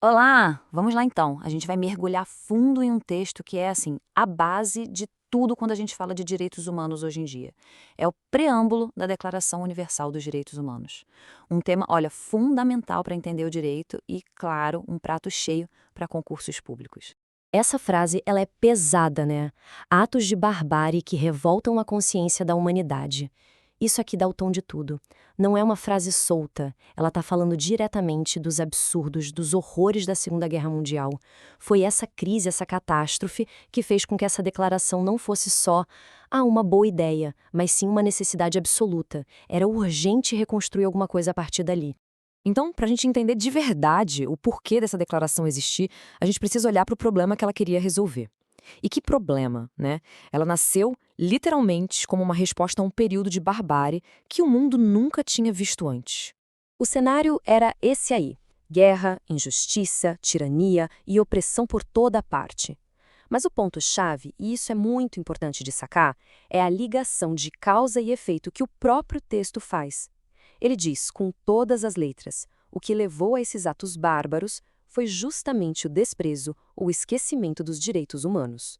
Olá, vamos lá então. A gente vai mergulhar fundo em um texto que é, assim, a base de tudo quando a gente fala de direitos humanos hoje em dia. É o preâmbulo da Declaração Universal dos Direitos Humanos. Um tema, olha, fundamental para entender o direito e, claro, um prato cheio para concursos públicos. Essa frase, ela é pesada, né? Atos de barbárie que revoltam a consciência da humanidade. Isso aqui dá o tom de tudo. Não é uma frase solta. Ela está falando diretamente dos absurdos, dos horrores da Segunda Guerra Mundial. Foi essa crise, essa catástrofe, que fez com que essa declaração não fosse só uma boa ideia, mas sim uma necessidade absoluta. Era urgente reconstruir alguma coisa a partir dali. Então, para a gente entender de verdade o porquê dessa declaração existir, a gente precisa olhar para o problema que ela queria resolver. E que problema, né? Ela nasceu literalmente como uma resposta a um período de barbárie que o mundo nunca tinha visto antes. O cenário era esse aí: guerra, injustiça, tirania e opressão por toda parte. Mas o ponto-chave, e isso é muito importante de sacar, é a ligação de causa e efeito que o próprio texto faz. Ele diz, com todas as letras, o que levou a esses atos bárbaros foi justamente o desprezo, o esquecimento dos direitos humanos.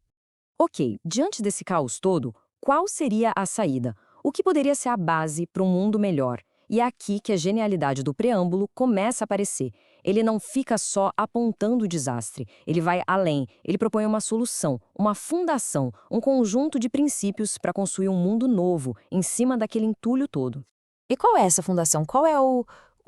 Ok, diante desse caos todo, qual seria a saída? O que poderia ser a base para um mundo melhor? E é aqui que a genialidade do preâmbulo começa a aparecer. Ele não fica só apontando o desastre, ele vai além. Ele propõe uma solução, uma fundação, um conjunto de princípios para construir um mundo novo em cima daquele entulho todo. E qual é essa fundação? Qual é o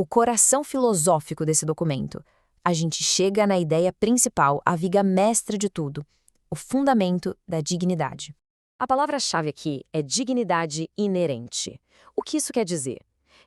coração filosófico desse documento? A gente chega na ideia principal, a viga mestra de tudo, o fundamento da dignidade. A palavra-chave aqui é dignidade inerente. O que isso quer dizer?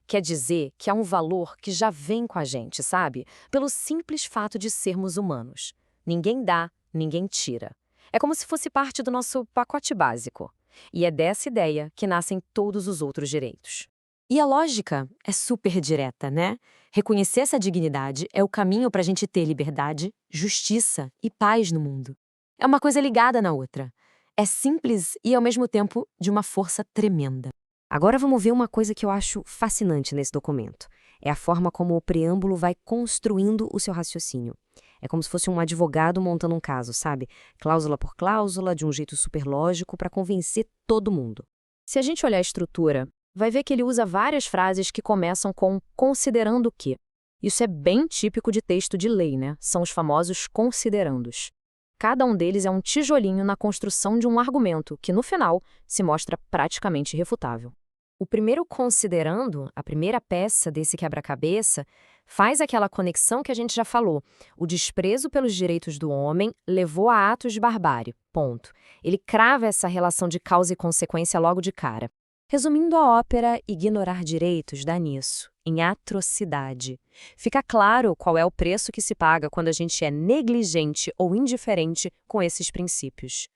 Quer dizer que há um valor que já vem com a gente, sabe? Pelo simples fato de sermos humanos. Ninguém dá, ninguém tira. É como se fosse parte do nosso pacote básico. E é dessa ideia que nascem todos os outros direitos. E a lógica é super direta, né? Reconhecer essa dignidade é o caminho para a gente ter liberdade, justiça e paz no mundo. É uma coisa ligada na outra. É simples e, ao mesmo tempo, de uma força tremenda. Agora vamos ver uma coisa que eu acho fascinante nesse documento. É a forma como o preâmbulo vai construindo o seu raciocínio. É como se fosse um advogado montando um caso, sabe? Cláusula por cláusula, de um jeito super lógico, para convencer todo mundo. Se a gente olhar a estrutura, vai ver que ele usa várias frases que começam com considerando que. Isso é bem típico de texto de lei, né? São os famosos considerandos. Cada um deles é um tijolinho na construção de um argumento que, no final, se mostra praticamente irrefutável. O primeiro considerando, a primeira peça desse quebra-cabeça, faz aquela conexão que a gente já falou. O desprezo pelos direitos do homem levou a atos de barbárie. Ponto. Ele crava essa relação de causa e consequência logo de cara. Resumindo a ópera, ignorar direitos dá nisso, em atrocidade. Fica claro qual é o preço que se paga quando a gente é negligente ou indiferente com esses princípios.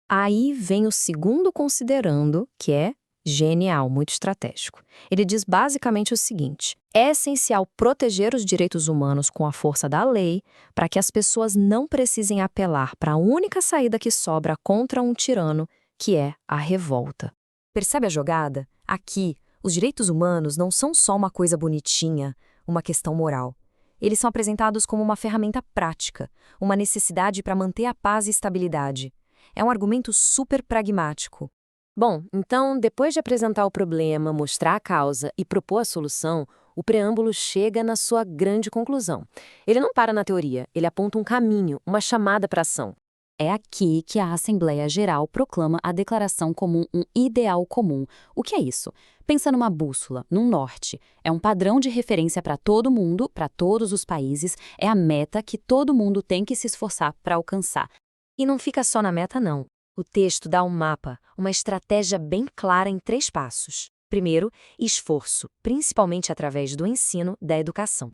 Aí vem o segundo considerando, que é genial, muito estratégico. Ele diz basicamente o seguinte: é essencial proteger os direitos humanos com a força da lei para que as pessoas não precisem apelar para a única saída que sobra contra um tirano, que é a revolta. Percebe a jogada? Aqui, os direitos humanos não são só uma coisa bonitinha, uma questão moral. Eles são apresentados como uma ferramenta prática, uma necessidade para manter a paz e estabilidade. É um argumento super pragmático. Bom, então, depois de apresentar o problema, mostrar a causa e propor a solução, o preâmbulo chega na sua grande conclusão. Ele não para na teoria, ele aponta um caminho, uma chamada para ação. É aqui que a Assembleia Geral proclama a Declaração como um ideal comum. O que é isso? Pensa numa bússola, num norte. É um padrão de referência para todo mundo, para todos os países. É a meta que todo mundo tem que se esforçar para alcançar. E não fica só na meta, não. O texto dá um mapa, uma estratégia bem clara em 3 passos. Primeiro, esforço, principalmente através do ensino da educação.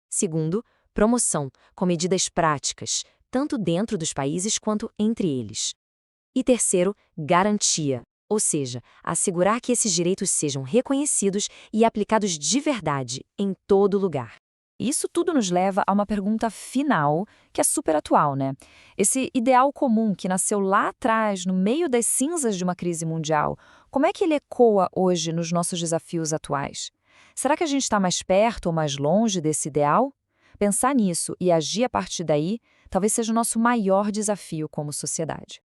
Segundo, promoção, com medidas práticas, tanto dentro dos países quanto entre eles. E terceiro, garantia, ou seja, assegurar que esses direitos sejam reconhecidos e aplicados de verdade, em todo lugar. Isso tudo nos leva a uma pergunta final, que é super atual, né? Esse ideal comum que nasceu lá atrás, no meio das cinzas de uma crise mundial, como é que ele ecoa hoje nos nossos desafios atuais? Será que a gente está mais perto ou mais longe desse ideal? Pensar nisso e agir a partir daí talvez seja o nosso maior desafio como sociedade.